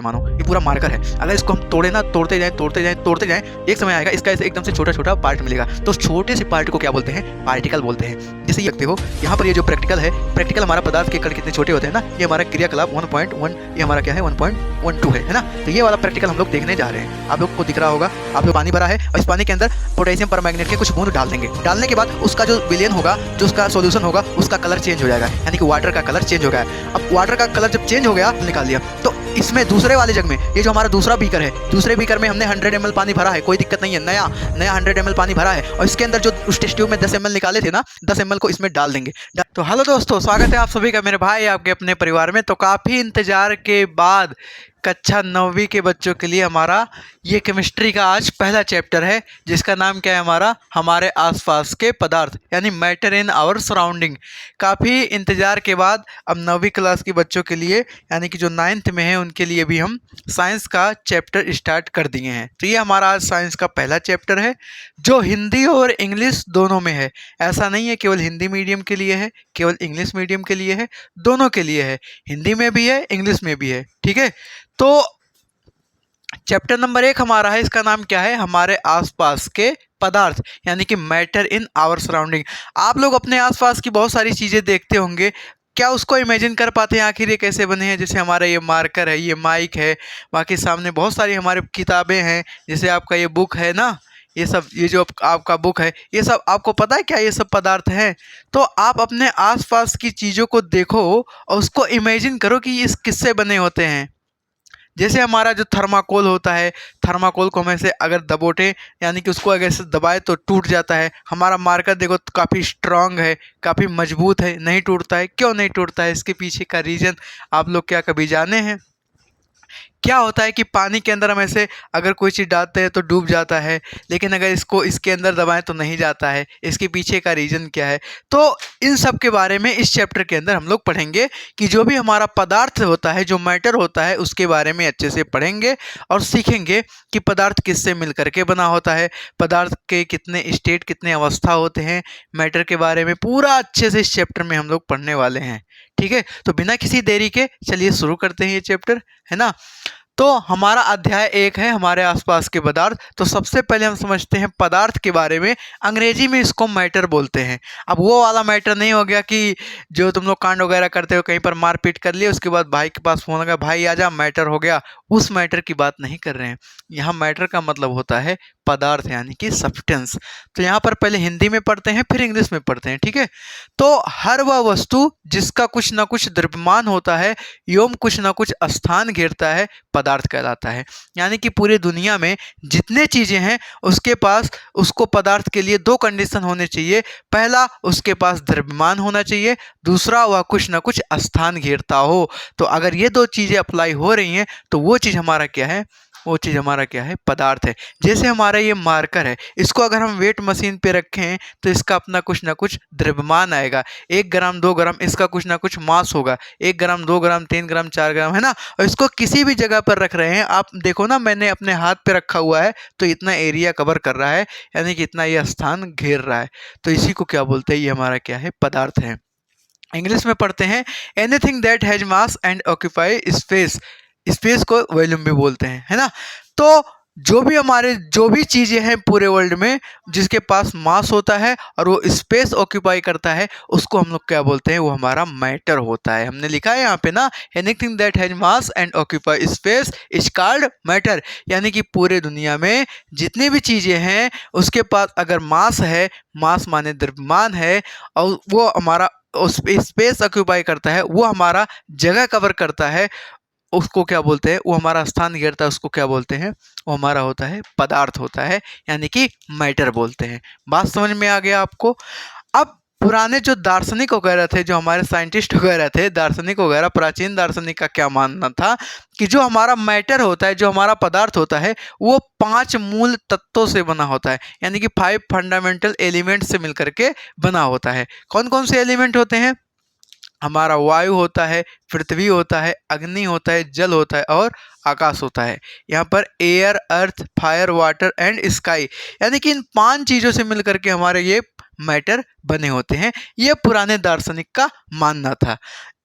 मानो ये पूरा मार्कर है। अगर इसको हम तोड़े ना, तोड़ते जाएं, एक समय आएगा इसका ऐसे एकदम से छोटा छोटा पार्ट मिलेगा। तो उस छोटे से पार्ट को क्या बोलते हैं? पार्टिकल बोलते हैं। जैसे ये देखते हो यहाँ पर ये जो प्रैक्टिकल है, प्रैक्टिकल हमारा पदार्थ के कण कितने छोटे होते हैं ना, ये हमारा क्रियाकलाप 1.1, ये हमारा क्या है 1.12 है ना। तो ये वाला प्रैक्टिकल हम लोग देखने जा रहे हैं। आप लोग को दिख रहा होगा, आप लोग पानी भरा है और इस पानी के अंदर पोटेशियम परमैंगनेट के कुछ बूंद डाल देंगे। डालने के बाद उसका जो विलयन होगा, जो उसका सॉल्यूशन होगा, उसका कलर चेंज हो जाएगा, यानी कि वाटर का कलर चेंज हो गया। अब वाटर का कलर जब चेंज हो गया, निकाल लिया, तो इसमें दूसरे वाले जग में ये जो हमारा दूसरा बीकर है, दूसरे बीकर में हमने 100 ml पानी भरा है, कोई दिक्कत नहीं है, नया 100 ml पानी भरा है और इसके अंदर जो उस टेस्ट ट्यूब में 10 ml निकाले थे ना, 10 ml को इसमें डाल देंगे। तो हेलो दोस्तों, स्वागत है आप सभी का मेरे भाई आपके अपने परिवार में। तो काफ़ी इंतजार के बाद कक्षा 9वीं के बच्चों के लिए हमारा ये केमिस्ट्री का आज पहला चैप्टर है, जिसका नाम क्या है? हमारे आसपास के पदार्थ, यानी मैटर इन आवर सराउंडिंग। काफ़ी इंतज़ार के बाद अब 9वीं क्लास के बच्चों के लिए, यानी कि जो 9th में है, उनके लिए भी हम साइंस का चैप्टर स्टार्ट कर दिए हैं। तो ये हमारा आज साइंस का पहला चैप्टर है, जो हिंदी और इंग्लिश दोनों में है। ऐसा नहीं है केवल हिंदी मीडियम के लिए है, केवल इंग्लिश मीडियम के लिए है, दोनों के लिए है। हिंदी में भी है, इंग्लिश में भी है, ठीक है। तो चैप्टर नंबर 1 हमारा है, इसका नाम क्या है? हमारे आसपास के पदार्थ, यानी कि मैटर इन आवर सराउंडिंग। आप लोग अपने आसपास की बहुत सारी चीज़ें देखते होंगे, क्या उसको इमेजिन कर पाते हैं आखिर ये कैसे बने हैं? जैसे हमारा ये मार्कर है, ये माइक है, बाकी सामने बहुत सारी हमारी किताबें हैं, जैसे आपका ये बुक है ना, ये सब, ये जो आपका बुक है, ये सब आपको पता है क्या ये सब पदार्थ हैं? तो आप अपने आसपास की चीज़ों को देखो और उसको इमेजिन करो कि ये किससे बने होते हैं। जैसे हमारा जो थर्माकोल होता है, थर्माकोल को हम ऐसे अगर दबोटे, यानी कि उसको अगर ऐसे दबाए तो टूट जाता है। हमारा मार्कर देखो तो काफ़ी स्ट्रांग है, काफ़ी मजबूत है, नहीं टूटता है। क्यों नहीं टूटता है? इसके पीछे का रीज़न आप लोग क्या कभी जाने हैं? क्या होता है कि पानी के अंदर हम ऐसे अगर कोई चीज़ डालते हैं तो डूब जाता है, लेकिन अगर इसको इसके अंदर दबाएं तो नहीं जाता है। इसके पीछे का रीज़न क्या है? तो इन सब के बारे में इस चैप्टर के अंदर हम लोग पढ़ेंगे कि जो भी हमारा पदार्थ होता है, जो मैटर होता है, उसके बारे में अच्छे से पढ़ेंगे और सीखेंगे कि पदार्थ किससे मिल करके बना होता है, पदार्थ के कितने स्टेट, कितने अवस्था होते हैं। मैटर के बारे में पूरा अच्छे से इस चैप्टर में हम लोग पढ़ने वाले हैं, ठीक है। तो बिना किसी देरी के चलिए शुरू करते हैं ये चैप्टर, है ना। तो हमारा अध्याय 1 है हमारे आसपास के पदार्थ। तो सबसे पहले हम समझते हैं पदार्थ के बारे में। अंग्रेजी में इसको मैटर बोलते हैं। अब वो वाला मैटर नहीं हो गया कि जो तुम लोग कांड वगैरह करते हो, कहीं पर मारपीट कर लिए, उसके बाद भाई के पास फोन लगा, भाई आजा मैटर हो गया, उस मैटर की बात नहीं कर रहे हैं। यहाँ मैटर का मतलब होता है पदार्थ, यानी कि सब्सटेंस। तो यहाँ पर पहले हिंदी में पढ़ते हैं, फिर इंग्लिश में पढ़ते हैं, ठीक है। तो हर वह वस्तु जिसका कुछ ना कुछ द्रव्यमान होता है एवं कुछ ना कुछ स्थान घेरता है, पदार्थ कहलाता है। यानी कि पूरी दुनिया में जितने चीजें हैं उसके पास, उसको पदार्थ के लिए 2 कंडीशन होने चाहिए। पहला, उसके पास द्रव्यमान होना चाहिए, दूसरा, वह कुछ ना कुछ स्थान घेरता हो। तो अगर ये 2 चीजें अप्लाई हो रही हैं तो वो चीज हमारा क्या है? वो चीज़ हमारा क्या है? पदार्थ है। जैसे हमारा ये मार्कर है, इसको अगर हम वेट मशीन पे रखें तो इसका अपना कुछ ना कुछ द्रव्यमान आएगा। 1 ग्राम 2 ग्राम इसका कुछ ना कुछ मास होगा। 1 ग्राम 2 ग्राम 3 ग्राम 4 ग्राम, है ना। और इसको किसी भी जगह पर रख रहे हैं, आप देखो ना, मैंने अपने हाथ पे रखा हुआ है तो इतना एरिया कवर कर रहा है, यानी कि इतना ये स्थान घेर रहा है। तो इसी को क्या बोलते हैं? ये हमारा क्या है? पदार्थ है। इंग्लिश में पढ़ते हैं, anything that has mass and occupy space. Space को वॉल्यूम भी बोलते हैं, है ना। तो जो भी चीज़ें हैं पूरे वर्ल्ड में जिसके पास मास होता है और वो स्पेस ऑक्यूपाई करता है, उसको हम लोग क्या बोलते हैं? वो हमारा मैटर होता है। हमने लिखा है यहाँ पे ना, anything that has mass and occupy space is called matter. यानी कि पूरे दुनिया में जितनी भी चीज़ें हैं उसके पास अगर मास है, मास माने द्रव्यमान है, और वो हमारा उस स्पेस ऑक्यूपाई करता है, वो हमारा जगह कवर करता है, उसको क्या बोलते हैं? वो हमारा स्थान घेरता है, उसको क्या बोलते हैं? वो हमारा होता है पदार्थ होता है, यानी कि मैटर बोलते हैं। बात समझ में आ गया आपको? अब पुराने जो दार्शनिक वगैरह थे, जो हमारे साइंटिस्ट वगैरह थे, दार्शनिक वगैरह, प्राचीन दार्शनिक का क्या मानना था कि जो हमारा मैटर होता है, जो हमारा पदार्थ होता है, वो 5 मूल तत्वों से बना होता है, यानी कि 5 फंडामेंटल एलिमेंट से मिलकर के बना होता है। कौन कौन से एलिमेंट होते हैं? हमारा वायु होता है, पृथ्वी होता है, अग्नि होता है, जल होता है और आकाश होता है। यहाँ पर air, earth, fire, water and sky, यानी कि इन 5 चीज़ों से मिलकर के हमारे ये मैटर बने होते हैं। ये पुराने दार्शनिक का मानना था।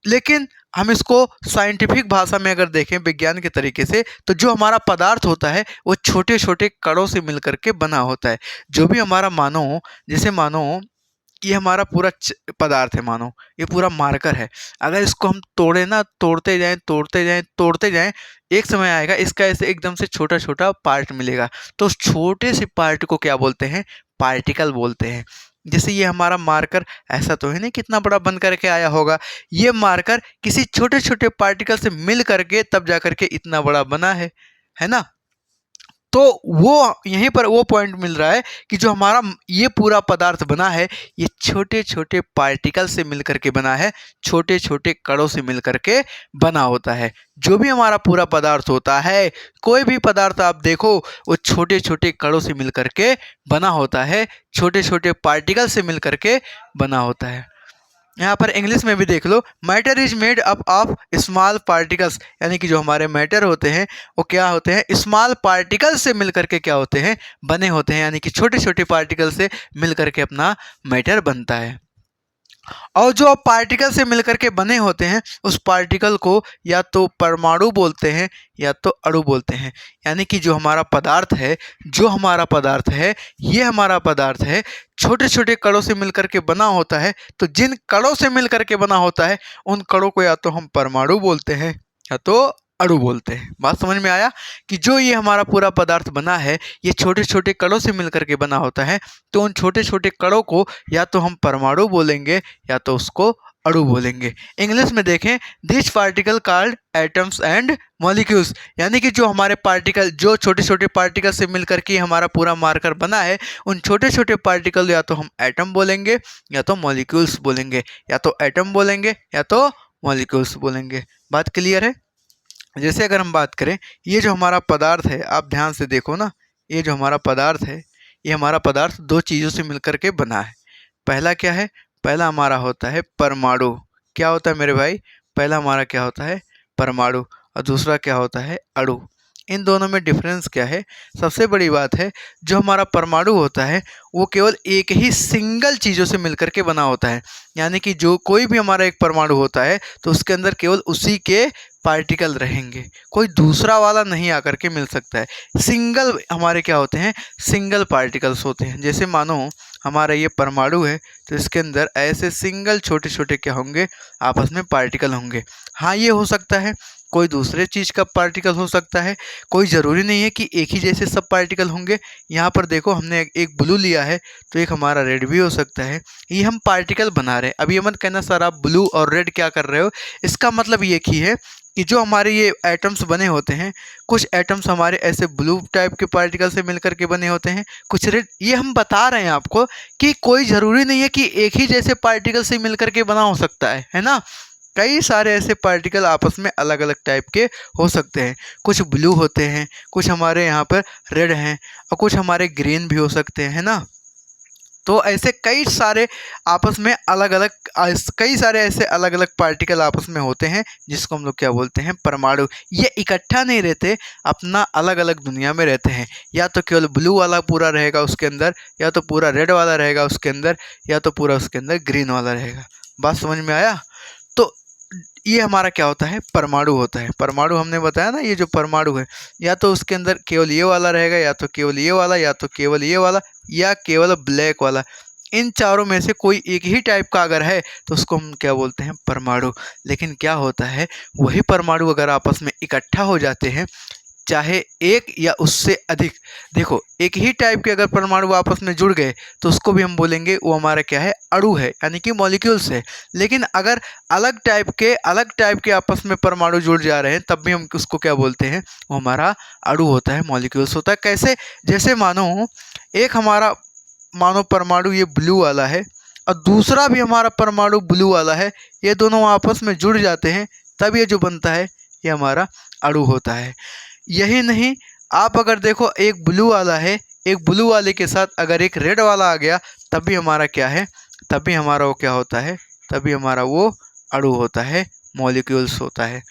लेकिन हम इसको साइंटिफिक भाषा में अगर देखें विज्ञान के तरीके से, तो जो हमारा पदार्थ होता है वो छोटे छोटे कणों से मिलकर के बना होता है। जो भी हमारा मानो, जैसे मानो कि हमारा पूरा पदार्थ है, मानो ये पूरा मार्कर है, अगर इसको हम तोड़े ना, तोड़ते जाएं तोड़ते जाएं तोड़ते जाएं, एक समय आएगा इसका ऐसे एकदम से छोटा छोटा पार्ट मिलेगा। तो उस छोटे से पार्ट को क्या बोलते हैं? पार्टिकल बोलते हैं। जैसे ये हमारा मार्कर ऐसा तो है नहीं कितना बड़ा बन करके आया होगा, ये मार्कर किसी छोटे छोटे पार्टिकल से मिल करके तब जा करके इतना बड़ा बना है ना। तो वो यहीं पर वो पॉइंट मिल रहा है कि जो हमारा ये पूरा पदार्थ बना है, ये छोटे छोटे पार्टिकल से मिलकर के बना है, छोटे छोटे कणों से मिलकर के बना होता है। जो भी हमारा पूरा पदार्थ होता है, कोई भी पदार्थ आप देखो, वो छोटे छोटे कणों से मिलकर के बना होता है, छोटे छोटे पार्टिकल से मिलकर के बना होता है। यहाँ पर इंग्लिश में भी देख लो, matter is made up of small particles, यानी कि जो हमारे मैटर होते हैं वो क्या होते हैं? स्मॉल पार्टिकल से मिलकर के क्या होते हैं? बने होते हैं, यानी कि छोटे छोटे पार्टिकल से मिलकर के अपना मैटर बनता है। और जो पार्टिकल से मिलकर के बने होते हैं, उस पार्टिकल को या तो परमाणु बोलते हैं या तो अणु बोलते हैं। यानी कि जो हमारा पदार्थ है, ये हमारा पदार्थ है, छोटे छोटे कणों से मिलकर के बना होता है। तो जिन कणों से मिलकर के बना होता है, उन कणों को या तो हम परमाणु बोलते हैं या तो अणु बोलते हैं। बात समझ में आया कि जो ये हमारा पूरा पदार्थ बना है, ये छोटे छोटे कणों से मिलकर के बना होता है। तो उन छोटे छोटे कणों को या तो हम परमाणु बोलेंगे या तो उसको अणु बोलेंगे। इंग्लिश में देखें, this particle called atoms and molecules, यानी कि जो हमारे पार्टिकल, जो छोटे छोटे पार्टिकल से मिलकर के हमारा पूरा मार्कर बना है, उन छोटे छोटे पार्टिकल या तो हम एटम बोलेंगे या तो मॉलिक्यूल्स बोलेंगे, या तो एटम बोलेंगे या तो मॉलिक्यूल्स बोलेंगे। बात क्लियर है? जैसे अगर हम बात करें, ये जो हमारा पदार्थ है, आप ध्यान से देखो ना, ये जो हमारा पदार्थ है, ये हमारा पदार्थ दो चीज़ों से मिलकर के बना है। पहला क्या है? पहला हमारा होता है परमाणु। क्या होता है मेरे भाई? पहला हमारा क्या होता है? परमाणु। और दूसरा क्या होता है? अणु। इन दोनों में डिफरेंस क्या है? सबसे बड़ी बात है, जो हमारा परमाणु होता है वो केवल एक ही सिंगल चीज़ों से मिलकर के बना होता है। यानी कि जो कोई भी हमारा एक परमाणु होता है तो उसके अंदर केवल उसी के पार्टिकल रहेंगे, कोई दूसरा वाला नहीं आकर के मिल सकता है। सिंगल हमारे क्या होते हैं? सिंगल पार्टिकल्स होते हैं। जैसे मानो हमारा ये परमाणु है, तो इसके अंदर ऐसे सिंगल छोटे छोटे क्या होंगे? आपस में पार्टिकल होंगे। हाँ, ये हो सकता है कोई दूसरे चीज़ का पार्टिकल हो सकता है, कोई ज़रूरी नहीं है कि एक ही जैसे सब पार्टिकल होंगे। यहाँ पर देखो, हमने एक ब्लू लिया है तो एक हमारा रेड भी हो सकता है। ये हम पार्टिकल बना रहे हैं। अब ये मत कहना सर आप ब्लू और रेड क्या कर रहे हो। इसका मतलब ये ही है कि जो हमारे ये एटम्स बने होते हैं, कुछ एटम्स हमारे ऐसे ब्लू टाइप के पार्टिकल से मिलकर के बने होते हैं, कुछ रेड। ये हम बता रहे हैं आपको कि कोई ज़रूरी नहीं है कि एक ही जैसे पार्टिकल से मिलकर के बना हो सकता है ना। कई सारे ऐसे पार्टिकल आपस में अलग अलग टाइप के हो सकते हैं। कुछ ब्लू होते हैं, कुछ हमारे यहाँ पर रेड हैं, और कुछ हमारे ग्रीन भी हो सकते हैं, है ना। तो ऐसे कई सारे आपस में अलग अलग, कई सारे ऐसे अलग अलग पार्टिकल आपस में होते हैं, जिसको हम लोग क्या बोलते हैं? परमाणु। ये इकट्ठा नहीं रहते, अपना अलग अलग दुनिया में रहते हैं। या तो केवल ब्लू वाला पूरा रहेगा उसके अंदर, या तो पूरा रेड वाला रहेगा उसके अंदर, या तो पूरा उसके अंदर ग्रीन वाला रहेगा। बात समझ में आया? तो ये हमारा क्या होता है? परमाणु होता है। परमाणु हमने बताया ना, ये जो परमाणु है, या तो उसके अंदर केवल ये वाला रहेगा, या तो केवल ये वाला, या तो केवल ये वाला, या केवल ब्लैक वाला। इन चारों में से कोई एक ही टाइप का अगर है तो उसको हम क्या बोलते हैं? परमाणु। लेकिन क्या होता है, वही परमाणु अगर आपस में इकट्ठा हो जाते हैं, चाहे एक या उससे अधिक, देखो एक ही टाइप के अगर परमाणु आपस में जुड़ गए तो उसको भी हम बोलेंगे वो हमारा क्या है? अणु है, यानी कि मॉलिक्यूल्स है। लेकिन अगर अलग टाइप के आपस में परमाणु जुड़ जा रहे हैं, तब भी हम उसको क्या बोलते हैं? वो हमारा अणु होता है, मॉलिक्यूल्स होता है। कैसे? जैसे मानो परमाणु ये ब्लू वाला है और दूसरा भी हमारा परमाणु ब्लू वाला है, ये दोनों आपस में जुड़ जाते हैं, तब ये जो बनता है ये हमारा अणु होता है। यही नहीं, आप अगर देखो एक ब्लू वाला है, एक ब्लू वाले के साथ अगर एक रेड वाला आ गया, तब भी हमारा क्या है? तब भी हमारा वो क्या होता है? तभी हमारा वो अणु होता है, मॉलिक्यूल्स होता है।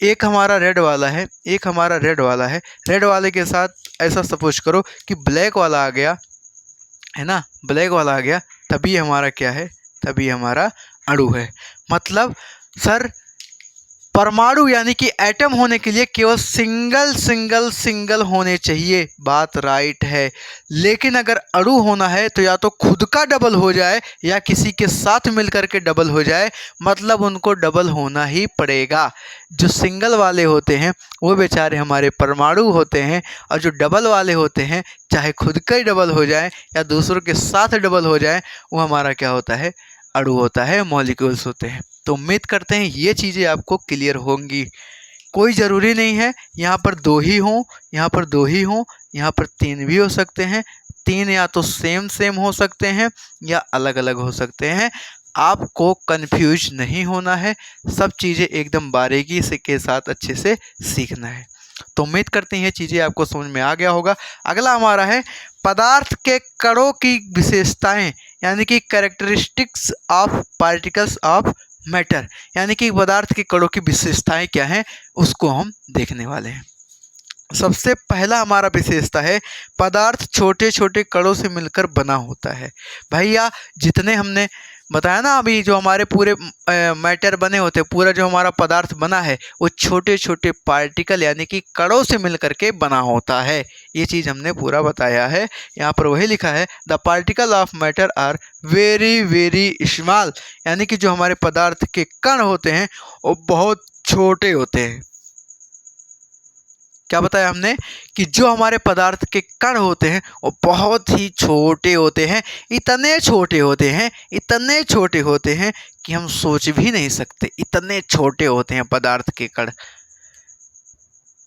एक हमारा रेड वाला है, एक हमारा रेड वाला है, रेड वाले के साथ ऐसा सपोज करो कि ब्लैक वाला आ गया, है ना, ब्लैक वाला आ गया, तभी हमारा क्या है? तभी हमारा अणु है। मतलब सर परमाणु यानी कि एटम होने के लिए केवल सिंगल सिंगल सिंगल होने चाहिए, बात राइट है। लेकिन अगर अणु होना है तो या तो खुद का डबल हो जाए या किसी के साथ मिलकर के डबल हो जाए, मतलब उनको डबल होना ही पड़ेगा। जो सिंगल वाले होते हैं वो बेचारे हमारे परमाणु होते हैं, और जो डबल वाले होते हैं चाहे खुद का ही डबल हो जाए या दूसरों के साथ डबल हो जाए, वो हमारा क्या होता है, अणु होता है, मॉलिक्यूल्स होते हैं। तो उम्मीद करते हैं ये चीज़ें आपको क्लियर होंगी। कोई ज़रूरी नहीं है यहाँ पर दो ही हों, यहाँ पर दो ही हों, यहाँ पर तीन भी हो सकते हैं। तीन या तो सेम सेम हो सकते हैं या अलग अलग हो सकते हैं। आपको कंफ्यूज नहीं होना है, सब चीज़ें एकदम बारीकी से के साथ अच्छे से सीखना है। तो उम्मीद करते हैं ये चीज़ें आपको समझ में आ गया होगा। अगला हमारा है पदार्थ के कणों की विशेषताएं, यानी कि characteristics of particles of matter, यानी कि पदार्थ के कणों की विशेषताएं क्या हैं उसको हम देखने वाले हैं। सबसे पहला हमारा विशेषता है पदार्थ छोटे छोटे कणों से मिलकर बना होता है। भैया जितने हमने बताया ना अभी, जो हमारे पूरे मैटर बने होते हैं, पूरा जो हमारा पदार्थ बना है वो छोटे छोटे पार्टिकल यानी कि कणों से मिलकर के बना होता है। ये चीज़ हमने पूरा बताया है। यहाँ पर वही लिखा है the particle of matter are very very small, यानी कि जो हमारे पदार्थ के कण होते हैं वो बहुत छोटे होते हैं। क्या बताया हमने कि जो हमारे पदार्थ के कण होते हैं वो बहुत ही छोटे होते हैं, इतने छोटे होते हैं, इतने छोटे होते हैं कि हम सोच भी नहीं सकते, इतने छोटे होते हैं पदार्थ के कण।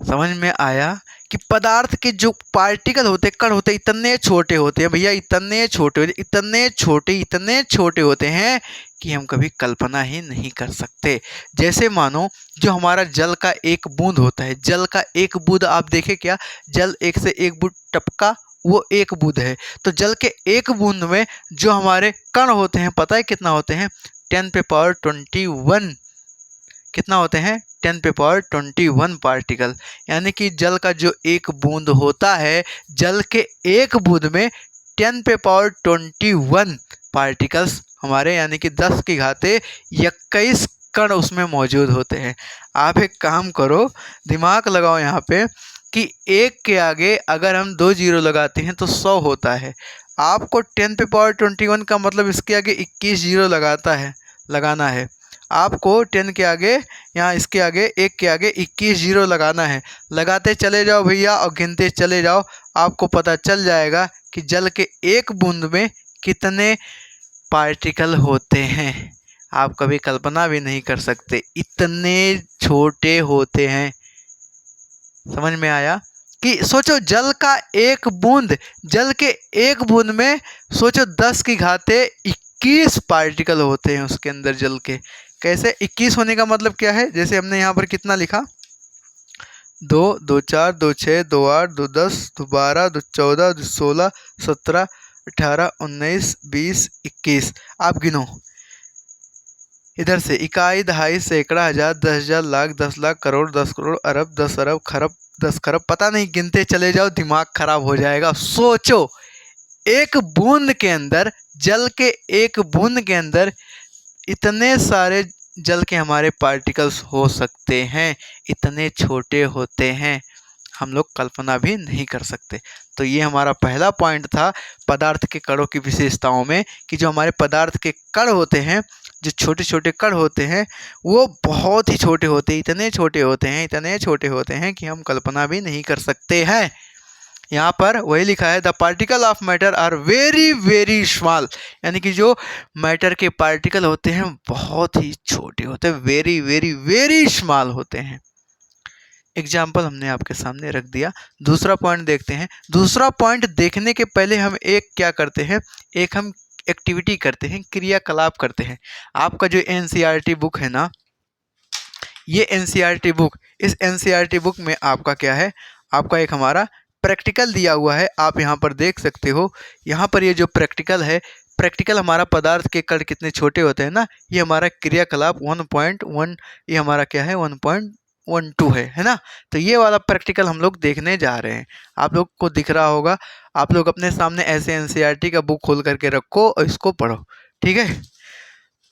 समझ में आया कि पदार्थ के जो पार्टिकल होते हैं, कण होते हैं, इतने छोटे होते हैं भैया, इतने छोटे होते, इतने छोटे होते हैं कि हम कभी कल्पना ही नहीं कर सकते। जैसे मानो जो हमारा जल का एक बूंद होता है, जल का एक बूंद आप देखें क्या, जल एक से एक बूंद टपका, वो एक बूंद है। तो जल के एक बूंद में जो हमारे कण होते हैं पता है कितना होते हैं, 10⁻21। कितना होते हैं, 10⁻21 पार्टिकल। यानी कि जल का जो एक बूंद होता है, जल के एक बूंद में 10⁻21 पार्टिकल्स हमारे यानी कि 10⁻21 कण उसमें मौजूद होते हैं। आप एक काम करो, दिमाग लगाओ यहाँ पे कि एक के आगे अगर हम 2 जीरो लगाते हैं तो 100 होता है। आपको 10⁻21 का मतलब इसके आगे 21 जीरो लगाना है। आपको 10 के आगे, यहाँ इसके आगे, एक के आगे 21 जीरो लगाना है। लगाते चले जाओ भैया और गिनते चले जाओ, आपको पता चल जाएगा कि जल के एक बूंद में कितने पार्टिकल होते हैं। आप कभी कल्पना भी नहीं कर सकते, इतने छोटे होते हैं। समझ में आया कि सोचो जल का एक बूंद, जल के एक बूंद में सोचो 10⁻21 पार्टिकल होते हैं उसके अंदर जल के। कैसे 21 होने का मतलब क्या है, जैसे हमने यहाँ पर कितना लिखा, 2, 2, 4, 2, 6, 2, 8, 2, 10, 2, 12, 2, 14, 2, 16, 17, 18, 19, 20, 21। आप गिनो इधर से, इकाई, दहाई, सैकड़ा, हजार, 10,000, लाख, 10 लाख, करोड़, 10 करोड़, अरब, 10 अरब, खरब, 10 खरब, पता नहीं, गिनते चले जाओ, दिमाग खराब हो जाएगा। सोचो एक बूंद के अंदर, जल के एक बूंद के अंदर इतने सारे जल के हमारे पार्टिकल्स हो सकते हैं, इतने छोटे होते हैं, हम लोग कल्पना भी नहीं कर सकते। तो ये हमारा पहला पॉइंट था पदार्थ के कणों की विशेषताओं में, कि जो हमारे पदार्थ के कण होते हैं, जो छोटे छोटे कण होते हैं, वो बहुत ही छोटे होते हैं, इतने छोटे होते हैं, इतने छोटे होते हैं कि हम कल्पना भी नहीं कर सकते हैं। यहाँ पर वही लिखा है the particle of matter are very very small, यानी कि जो मैटर के पार्टिकल होते हैं बहुत ही छोटे होते हैं, वेरी वेरी वेरी स्मॉल होते हैं। एग्जाम्पल हमने आपके सामने रख दिया। दूसरा पॉइंट देखते हैं। दूसरा पॉइंट देखने के पहले हम एक क्या करते हैं, एक हम एक्टिविटी करते हैं, क्रियाकलाप करते हैं। आपका जो एनसीईआरटी बुक है ना, ये एनसीईआरटी बुक, इस एनसीईआरटी बुक में आपका क्या है, आपका एक हमारा प्रैक्टिकल दिया हुआ है। आप यहाँ पर देख सकते हो, यहाँ पर ये जो प्रैक्टिकल है, प्रैक्टिकल हमारा पदार्थ के कण कितने छोटे होते हैं ना, ये हमारा क्रियाकलाप 1.1, ये हमारा क्या है 1.12 है ना। तो ये वाला प्रैक्टिकल हम लोग देखने जा रहे हैं। आप लोग को दिख रहा होगा, आप लोग अपने सामने ऐसे एनसीईआरटी का बुक खोल करके रखो और इसको पढ़ो, ठीक है।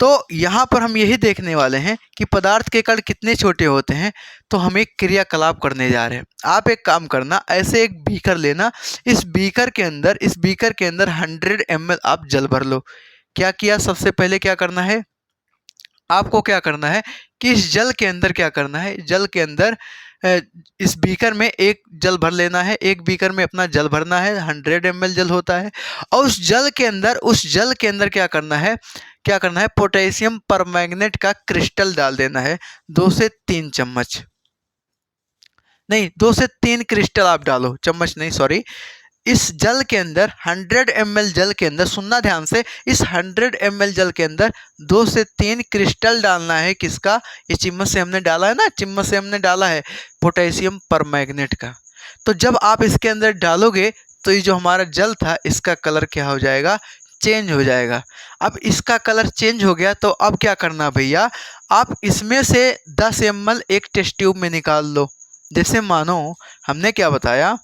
तो यहाँ पर हम यही देखने वाले हैं कि पदार्थ के कण कितने छोटे होते हैं। तो हम एक क्रियाकलाप करने जा रहे हैं। आप एक काम करना, ऐसे एक बीकर लेना, इस बीकर के अंदर 100 ml आप जल भर लो। क्या किया, सबसे पहले क्या करना है, आपको क्या करना है कि इस जल के अंदर क्या करना है, जल के अंदर इस बीकर में एक जल भर लेना है, एक बीकर में अपना जल भरना है, 100 ml जल होता है। और उस जल के अंदर क्या करना है, पोटेशियम परमैंगनेट का क्रिस्टल डाल देना है। 2 से 3 चम्मच नहीं, 2 से 3 क्रिस्टल आप डालो, चम्मच नहीं, सॉरी। इस जल के अंदर 100 ml जल के अंदर, सुनना ध्यान से, इस 100 ml जल के अंदर 2 से 3 क्रिस्टल डालना है। किसका, ये चम्मच से हमने डाला है ना, चम्मच से हमने डाला है पोटेशियम परमैंगनेट का। तो जब आप इसके अंदर डालोगे तो ये जो हमारा जल था इसका कलर क्या हो जाएगा, चेंज हो जाएगा। अब इसका कलर चेंज हो गया तो अब क्या करना भैया, आप इसमें से 10 ml एक टेस्ट ट्यूब में निकाल लो। जैसे मानो हमने क्या बताया,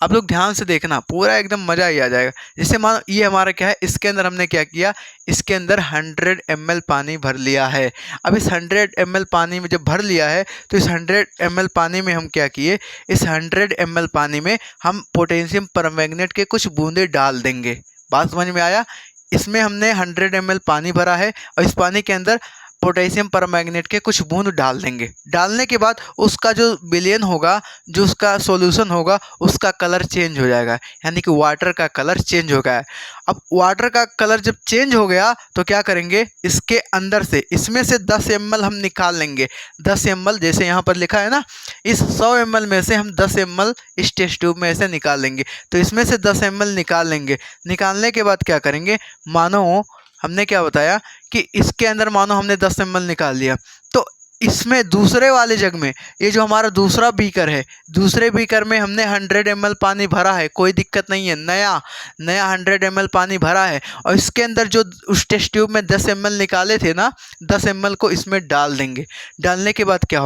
आप लोग ध्यान से देखना, पूरा एकदम मज़ा ही आ जाएगा। जैसे मानो ये हमारा क्या है, इसके अंदर हमने क्या किया, इसके अंदर 100 ml पानी भर लिया है। अब इस 100 ml पानी में जब भर लिया है तो इस 100 ml पानी में हम क्या किए, इस 100 ml पानी में हम पोटेशियम परमैंगनेट के कुछ बूंदे डाल देंगे। बात समझ में आया। इसमें हमने 100 ml पानी भरा है और इस पानी के अंदर पोटेशियम परमैंगनेट के कुछ बूंद डाल देंगे। डालने के बाद उसका जो विलयन होगा, जो उसका सॉल्यूशन होगा, उसका कलर चेंज हो जाएगा, यानी कि वाटर का कलर चेंज हो गया है। अब वाटर का कलर जब चेंज हो गया तो क्या करेंगे, इसके अंदर से, इसमें से 10 ml हम निकाल लेंगे। 10 ml जैसे यहाँ पर लिखा है ना, इस 100 ml में से हम 10 ml इस टेस्ट ट्यूब में से निकाल लेंगे। तो इसमें से 10 ml निकाल लेंगे। निकालने के बाद क्या करेंगे, मानो हमने क्या बताया कि इसके अंदर मानो हमने 10 ml निकाल लिया, तो इसमें दूसरे वाले जग में, ये जो हमारा दूसरा बीकर है, दूसरे बीकर में हमने 100 ml पानी भरा है, कोई दिक्कत नहीं है, नया 100 ml पानी भरा है। और इसके अंदर जो उस टेस्ट ट्यूब में 10 ml निकाले थे ना, 10 ml को इसमें डाल देंगे। डालने के बाद क्या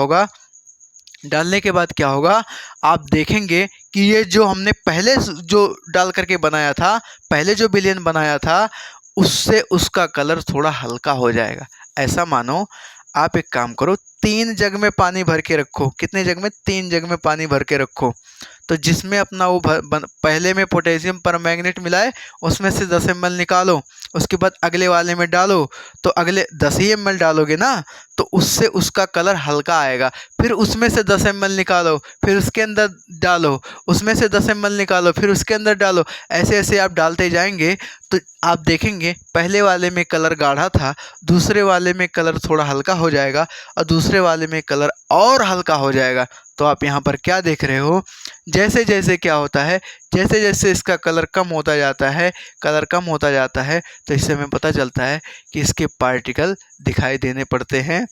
होगा, आप देखेंगे कि ये जो हमने पहले जो डाल करके बनाया था, पहले जो विलयन बनाया था, उससे उसका कलर थोड़ा हल्का हो जाएगा। ऐसा मानो आप एक काम करो, 3 जग में पानी भर के रखो। कितने जग में, 3 जग में पानी भर के रखो। तो जिसमें अपना वो पहले में पोटेशियम परमैंगनेट मिलाए, उसमें से 10 ml निकालो, उसके बाद अगले वाले में डालो। तो अगले 10 ही ml डालोगे ना, तो उससे उसका कलर हल्का आएगा। फिर उसमें से 10 ml निकालो, फिर उसके अंदर डालो, उसमें से 10 ml निकालो, फिर उसके अंदर डालो। ऐसे ऐसे आप डालते जाएंगे तो आप देखेंगे पहले वाले में कलर गाढ़ा था, दूसरे वाले में कलर थोड़ा हल्का हो जाएगा, और दूसरे वाले में कलर और हल्का हो जाएगा। तो आप यहाँ पर क्या देख रहे हो, जैसे जैसे क्या होता है, जैसे जैसे इसका कलर कम होता जाता है, तो इससे हमें पता चलता है कि इसके पार्टिकल दिखाई देने पड़ते हैं।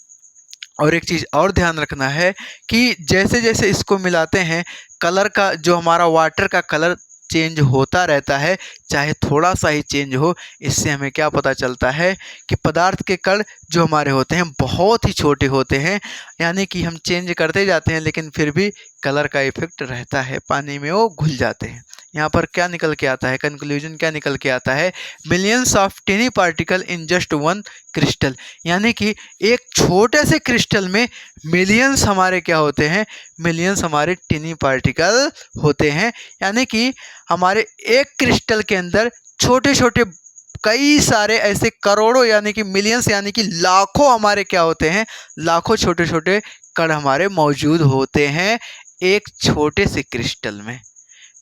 और एक चीज़ और ध्यान रखना है कि जैसे जैसे इसको मिलाते हैं, कलर का जो हमारा वाटर का कलर चेंज होता रहता है, चाहे थोड़ा सा ही चेंज हो। इससे हमें क्या पता चलता है कि पदार्थ के कण जो हमारे होते हैं बहुत ही छोटे होते हैं, यानी कि हम चेंज करते जाते हैं लेकिन फिर भी कलर का इफेक्ट रहता है, पानी में वो घुल जाते हैं। यहाँ पर क्या निकल के आता है, कंक्लूजन क्या निकल के आता है, millions of टिनी particle in just one crystal, यानी कि एक छोटे से क्रिस्टल में मिलियंस हमारे क्या होते हैं, मिलियंस हमारे टिनी पार्टिकल होते हैं। यानी कि हमारे एक क्रिस्टल के अंदर छोटे छोटे कई सारे ऐसे करोड़ों, यानी कि मिलियंस, यानी कि लाखों हमारे क्या होते हैं, लाखों छोटे छोटे कण हमारे मौजूद होते हैं एक छोटे से क्रिस्टल में।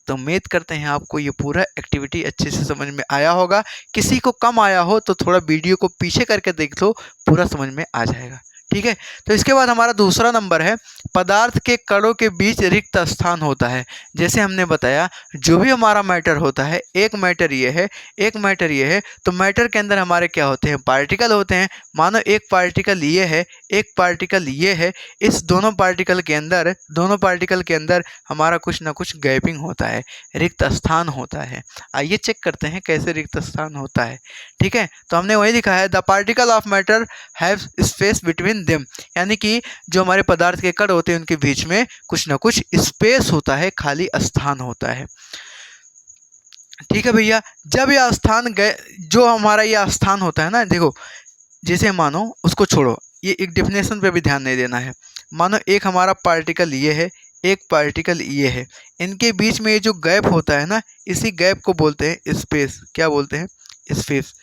तो उम्मीद करते हैं आपको ये पूरा एक्टिविटी अच्छे से समझ में आया होगा। किसी को कम आया हो तो थोड़ा वीडियो को पीछे करके देख लो, पूरा समझ में आ जाएगा। ठीक है, तो इसके बाद हमारा दूसरा नंबर है, पदार्थ के कणों के बीच रिक्त स्थान होता है। जैसे हमने बताया जो भी हमारा मैटर होता है, एक मैटर ये है, तो मैटर के अंदर हमारे क्या होते हैं, पार्टिकल होते हैं। मानो एक पार्टिकल ये है, एक पार्टिकल ये है, इस दोनों पार्टिकल के अंदर हमारा कुछ ना कुछ गैपिंग होता है, रिक्त स्थान होता है। आइए चेक करते हैं कैसे रिक्त स्थान होता है। ठीक है, तो हमने वही लिखा है, the particle of matter have space between them, यानी कि जो हमारे पदार्थ के कण होते हैं उनके बीच में कुछ ना कुछ स्पेस होता है, खाली स्थान होता है। ठीक है भैया। जब यह स्थान गए, जो हमारा यह स्थान होता है ना, देखो जैसे मानो, उसको छोड़ो, ये एक डेफिनेशन पे भी ध्यान नहीं देना है। मानो एक हमारा पार्टिकल ये है, एक पार्टिकल ये है, इनके बीच में ये जो गैप होता है ना, इसी गैप को बोलते हैं स्पेस। क्या बोलते हैं? स्पेस।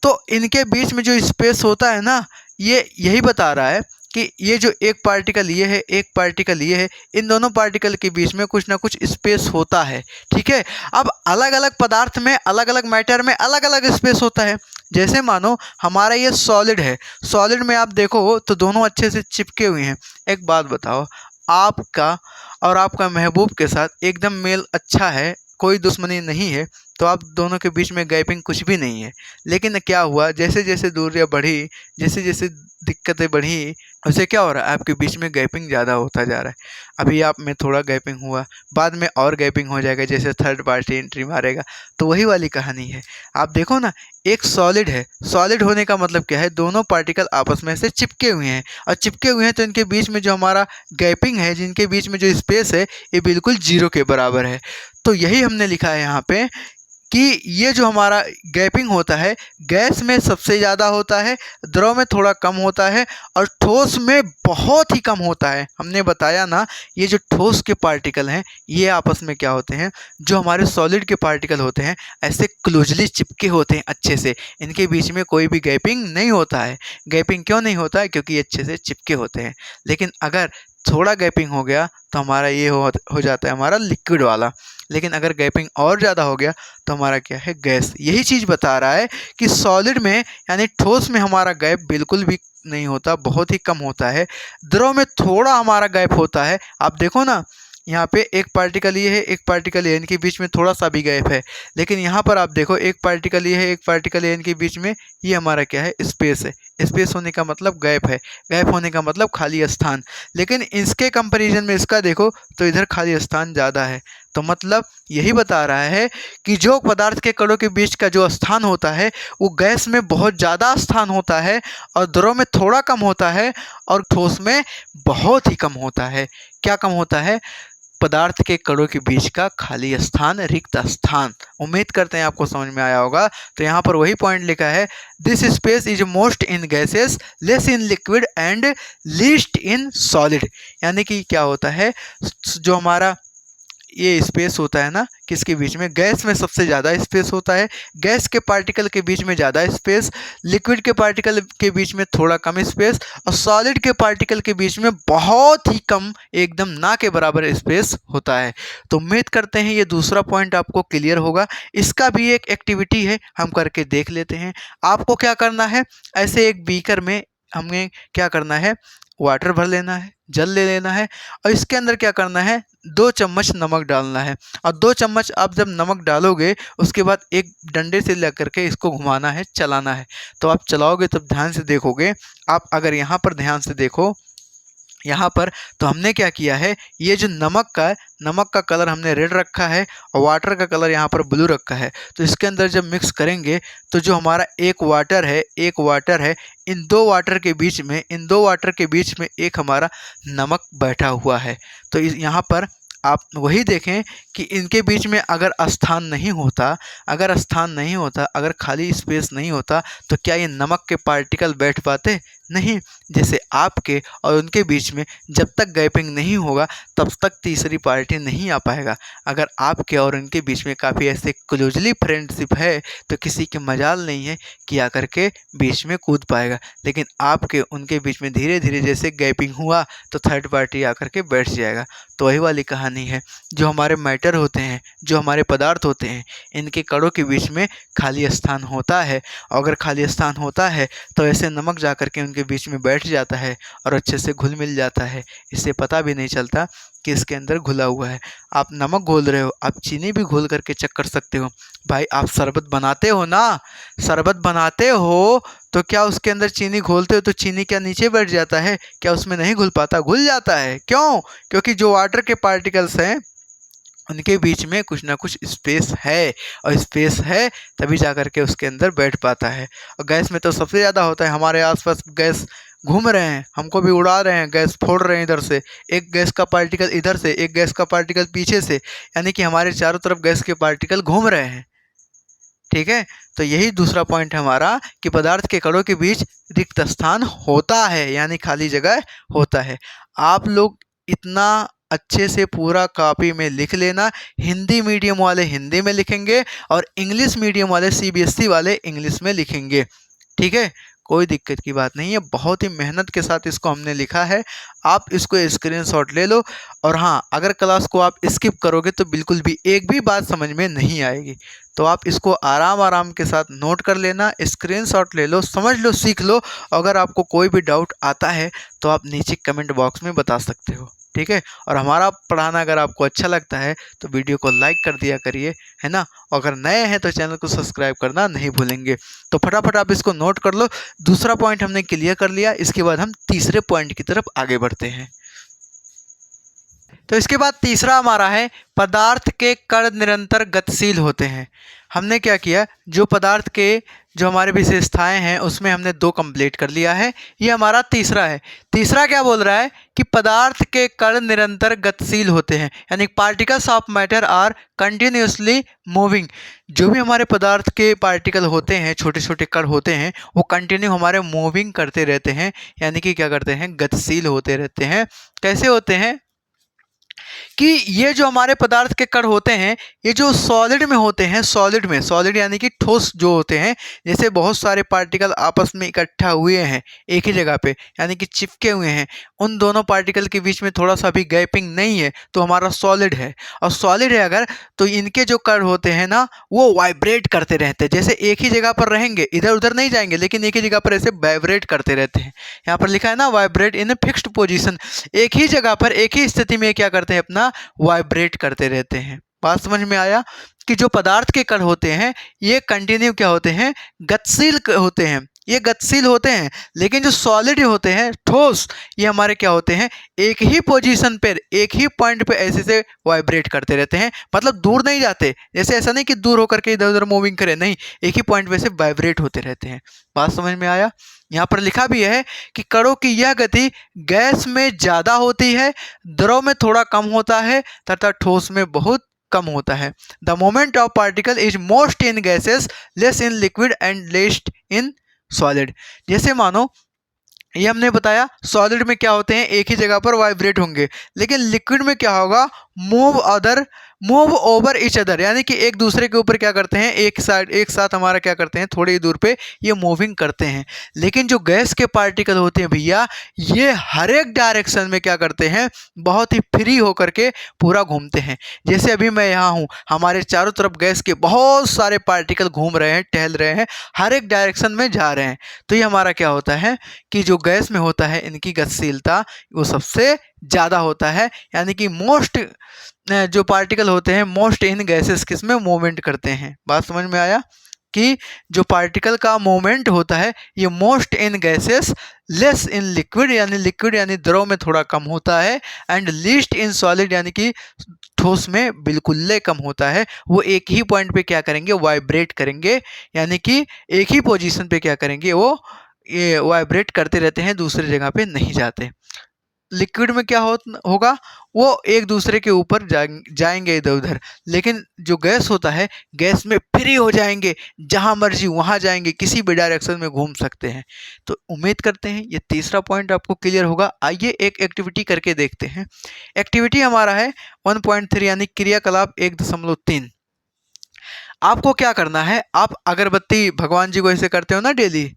तो इनके बीच में जो स्पेस होता है ना, ये यही बता रहा है कि ये जो एक पार्टिकल ये है, एक पार्टिकल ये है, इन दोनों पार्टिकल के बीच में कुछ ना कुछ स्पेस होता है। ठीक है। अब अलग अलग पदार्थ में, अलग अलग मैटर में अलग अलग स्पेस होता है। जैसे मानो हमारा ये सॉलिड है, सॉलिड में आप देखो तो दोनों अच्छे से चिपके हुए हैं। एक बात बताओ, आपका और आपका महबूब के साथ एकदम मेल अच्छा है, कोई दुश्मनी नहीं है, तो आप दोनों के बीच में गैपिंग कुछ भी नहीं है। लेकिन क्या हुआ, जैसे जैसे दूरियां बढ़ी, जैसे जैसे दिक्कतें बढ़ी, उससे क्या हो रहा है, आपके बीच में गैपिंग ज़्यादा होता जा रहा है। अभी आप में थोड़ा गैपिंग हुआ, बाद में और गैपिंग हो जाएगा, जैसे थर्ड पार्टी एंट्री मारेगा। तो वही वाली कहानी है। आप देखो ना, एक सॉलिड है, सॉलिड होने का मतलब क्या है, दोनों पार्टिकल आपस में से चिपके हुए हैं, और चिपके हुए हैं तो इनके बीच में जो हमारा गैपिंग है, जिनके बीच में जो स्पेस है, ये बिल्कुल जीरो के बराबर है। तो यही हमने लिखा है यहाँ पे कि ये जो हमारा गैपिंग होता है, गैस में सबसे ज़्यादा होता है, द्रव में थोड़ा कम होता है, और ठोस में बहुत ही कम होता है। हमने बताया ना, ये जो ठोस के पार्टिकल हैं, ये आपस में क्या होते हैं, जो हमारे सॉलिड के पार्टिकल होते हैं, ऐसे क्लोजली चिपके होते हैं अच्छे से, इनके बीच में कोई भी गैपिंग नहीं होता है। गैपिंग क्यों नहीं होता है? क्योंकि ये अच्छे से चिपके होते हैं। लेकिन अगर थोड़ा गैपिंग हो गया तो हमारा ये हो जाता है हमारा लिक्विड वाला। लेकिन अगर गैपिंग और ज़्यादा हो गया तो हमारा क्या है, गैस। यही चीज़ बता रहा है कि सॉलिड में यानी ठोस में हमारा गैप बिल्कुल भी नहीं होता, बहुत ही कम होता है। द्रव में थोड़ा हमारा गैप होता है। आप देखो ना, यहाँ पे एक पार्टिकल ये है, एक पार्टिकल ये, इनके बीच में थोड़ा सा भी गैप है। लेकिन यहाँ पर आप देखो, एक पार्टिकल ये है, एक पार्टिकल ये, इनके बीच में ये हमारा क्या है, स्पेस है। स्पेस होने का मतलब गैप है, गैप होने का मतलब खाली स्थान। लेकिन इसके कंपैरिजन में इसका देखो तो इधर खाली स्थान ज़्यादा है। तो मतलब यही बता रहा है कि जो पदार्थ के कणों के बीच का जो स्थान होता है, वो गैस में बहुत ज़्यादा स्थान होता है, और द्रव में थोड़ा कम होता है, और ठोस में बहुत ही कम होता है। क्या कम होता है? पदार्थ के कणों के बीच का खाली स्थान, रिक्त स्थान। उम्मीद करते हैं आपको समझ में आया होगा। तो यहाँ पर वही पॉइंट लिखा है, this space is most in gases, less in liquid and least in solid. यानी कि क्या होता है, जो हमारा ये स्पेस होता है ना, किसके बीच में, गैस में सबसे ज़्यादा स्पेस होता है, गैस के पार्टिकल के बीच में ज़्यादा स्पेस, लिक्विड के पार्टिकल के बीच में थोड़ा कम स्पेस, और सॉलिड के पार्टिकल के बीच में बहुत ही कम, एकदम ना के बराबर स्पेस होता है। तो उम्मीद करते हैं ये दूसरा पॉइंट आपको क्लियर होगा। इसका भी एक एक्टिविटी है, हम करके देख लेते हैं। आपको क्या करना है, ऐसे एक बीकर में हमें क्या करना है, वाटर भर लेना है, जल ले लेना है, और इसके अंदर क्या करना है, 2 चम्मच नमक डालना है। और 2 चम्मच आप जब नमक डालोगे, उसके बाद एक डंडे से लेकर के इसको घुमाना है, चलाना है। तो आप चलाओगे तब ध्यान से देखोगे। आप अगर यहाँ पर ध्यान से देखो, यहाँ पर तो हमने क्या किया है, ये जो नमक का कलर हमने रेड रखा है, और वाटर का कलर यहाँ पर ब्लू रखा है। तो इसके अंदर जब मिक्स करेंगे तो जो हमारा एक वाटर है, इन दो वाटर के बीच में एक हमारा नमक बैठा हुआ है। तो यहाँ पर आप वही देखें कि इनके बीच में अगर स्थान नहीं होता, अगर खाली स्पेस नहीं होता, तो क्या ये नमक के पार्टिकल बैठ पाते? नहीं। जैसे आपके और उनके बीच में जब तक गैपिंग नहीं होगा, तब तक तीसरी पार्टी नहीं आ पाएगा। अगर आपके और उनके बीच में काफ़ी ऐसे क्लोजली फ्रेंडशिप है, तो किसी के मजाल नहीं है कि आकर के बीच में कूद पाएगा। लेकिन आपके उनके बीच में धीरे धीरे जैसे गैपिंग हुआ, तो थर्ड पार्टी आकर के बैठ जाएगा। तो वही वाली कहानी है, जो हमारे मैटर होते हैं, जो हमारे पदार्थ होते हैं, इनके कणों के बीच में खाली स्थान होता है। और अगर खाली स्थान होता है तो ऐसे नमक जा कर के उनके बीच में बैठ जाता है, और अच्छे से घुल मिल जाता है। इससे पता भी नहीं चलता कि इसके अंदर घुला हुआ है। आप नमक घोल रहे हो, आप चीनी भी घोल करके चेक कर सकते हो। भाई आप शरबत बनाते हो ना, शरबत बनाते हो तो क्या उसके अंदर चीनी घोलते हो तो चीनी क्या नीचे बैठ जाता है? क्या उसमें नहीं घुल पाता? घुल जाता है। क्यों? क्योंकि जो वाटर के पार्टिकल्स हैं, उनके बीच में कुछ ना कुछ स्पेस है, और स्पेस है तभी जा कर के उसके अंदर बैठ पाता है। और गैस में तो सबसे ज़्यादा होता है। हमारे आसपास गैस घूम रहे हैं, हमको भी उड़ा रहे हैं, गैस फोड़ रहे हैं इधर से, एक गैस का पार्टिकल इधर से, एक गैस का पार्टिकल पीछे से, यानी कि हमारे चारों तरफ गैस के पार्टिकल घूम रहे हैं। ठीक है, तो यही दूसरा पॉइंट है हमारा कि पदार्थ के कणों के बीच रिक्त स्थान होता है, यानी खाली जगह होता है। आप लोग इतना अच्छे से पूरा कॉपी में लिख लेना। हिंदी मीडियम वाले हिंदी में लिखेंगे और इंग्लिश मीडियम वाले सीबीएसई वाले इंग्लिश में लिखेंगे। ठीक है, कोई दिक्कत की बात नहीं है, बहुत ही मेहनत के साथ इसको हमने लिखा है। आप इसको स्क्रीनशॉट ले लो। और हाँ, अगर क्लास को आप स्किप करोगे तो बिल्कुल भी एक भी बात समझ में नहीं आएगी, तो आप इसको आराम आराम के साथ नोट कर लेना, स्क्रीनशॉट ले लो, समझ लो, सीख लो। अगर आपको कोई भी डाउट आता है तो आप नीचे कमेंट बॉक्स में बता सकते हो। ठीक है, और हमारा पढ़ाना अगर आपको अच्छा लगता है तो वीडियो को लाइक कर दिया करिए, है ना। अगर नए हैं तो चैनल को सब्सक्राइब करना नहीं भूलेंगे। तो फटाफट आप इसको नोट कर लो। दूसरा पॉइंट हमने क्लियर कर लिया, इसके बाद हम तीसरे पॉइंट की तरफ आगे बढ़ते हैं। तो इसके बाद तीसरा हमारा है पदार्थ के कण निरंतर गतिशील होते हैं। हमने क्या किया, जो पदार्थ के जो हमारे विशेषताएं हैं उसमें हमने 2 कंप्लीट कर लिया है। ये हमारा तीसरा है। तीसरा क्या बोल रहा है कि पदार्थ के कण निरंतर गतिशील होते हैं, यानी particles of matter are continuously moving. जो भी हमारे पदार्थ के पार्टिकल होते हैं, छोटे छोटे कण होते हैं, वो कंटिन्यू हमारे मूविंग करते रहते हैं, यानी कि क्या करते हैं, गतिशील होते रहते हैं। कैसे होते हैं कि ये जो हमारे पदार्थ के कण होते हैं, ये जो सॉलिड में होते हैं, सॉलिड में, सॉलिड यानी कि ठोस जो होते हैं, जैसे बहुत सारे पार्टिकल आपस में इकट्ठा हुए हैं एक ही जगह पे, यानी कि चिपके हुए हैं, उन दोनों पार्टिकल के बीच में थोड़ा सा भी गैपिंग नहीं है, तो हमारा सॉलिड है। और सॉलिड है अगर, तो इनके जो कण होते हैं ना, वो वाइब्रेट करते रहते हैं। जैसे एक ही जगह पर रहेंगे, इधर उधर नहीं जाएंगे, लेकिन एक ही जगह पर ऐसे वाइब्रेट करते रहते हैं। यहाँ पर लिखा है ना, vibrate in a fixed position. एक ही जगह पर एक ही स्थिति में क्या करते हैं, अपना वाइब्रेट करते रहते हैं। बात समझ में आया कि जो पदार्थ के कण होते हैं ये कंटिन्यू क्या होते हैं, गतिशील होते हैं, ये गतिशील होते हैं। लेकिन जो सॉलिड होते हैं, ठोस, ये हमारे क्या होते हैं, एक ही पोजीशन पर, एक ही पॉइंट पे ऐसे से वाइब्रेट करते रहते हैं। मतलब दूर नहीं जाते, जैसे ऐसा नहीं कि दूर होकर के इधर उधर मूविंग करें, नहीं, एक ही पॉइंट पे से वाइब्रेट होते रहते हैं। बात समझ में आया। यहाँ पर लिखा भी है कि कणों की यह गति गैस में ज़्यादा होती है, द्रव में थोड़ा कम होता है तथा ठोस में बहुत कम होता है। The moment of particle is most in gases, less in liquid and least in solid. जैसे मानो ये हमने बताया, सॉलिड में क्या होते हैं, एक ही जगह पर वाइब्रेट होंगे, लेकिन लिक्विड में क्या होगा, मूव ओवर ईच अदर, यानी कि एक दूसरे के ऊपर क्या करते हैं, एक साथ हमारा क्या करते हैं, थोड़ी दूर पे ये मूविंग करते हैं। लेकिन जो गैस के पार्टिकल होते हैं भैया, ये हर एक डायरेक्शन में क्या करते हैं, बहुत ही फ्री होकर के पूरा घूमते हैं। जैसे अभी मैं यहाँ हूँ, हमारे चारों तरफ गैस के बहुत सारे पार्टिकल घूम रहे हैं, टहल रहे हैं, हर एक डायरेक्शन में जा रहे हैं। तो ये हमारा क्या होता है कि जो गैस में होता है, इनकी गतिशीलता वो सबसे ज़्यादा होता है, यानी कि मोस्ट जो पार्टिकल होते हैं, मोस्ट इन गैसेस किस में मूवमेंट करते हैं। बात समझ में आया कि जो पार्टिकल का मूवमेंट होता है ये most in gases, less in liquid, यानी लिक्विड यानी द्रव में थोड़ा कम होता है, एंड लीस्ट इन सॉलिड, यानी कि ठोस में बिल्कुल कम होता है। वो एक ही पॉइंट पे क्या करेंगे, वाइब्रेट करेंगे, यानी कि एक ही पोजीशन पे क्या करेंगे, वो ये वाइब्रेट करते रहते हैं, दूसरी जगह पे नहीं जाते। लिक्विड में क्या होगा, वो एक दूसरे के ऊपर जाएंगे इधर उधर, लेकिन जो गैस होता है, गैस में फ्री हो जाएंगे, जहां मर्जी वहां जाएंगे, किसी भी डायरेक्शन में घूम सकते हैं। तो उम्मीद करते हैं ये तीसरा पॉइंट आपको क्लियर होगा। आइए एक एक्टिविटी करके देखते हैं। एक्टिविटी हमारा है 1.3, यानी क्रियाकलाप 1.3। आपको क्या करना है, आप अगरबत्ती, भगवान जी को ऐसे करते हो ना डेली,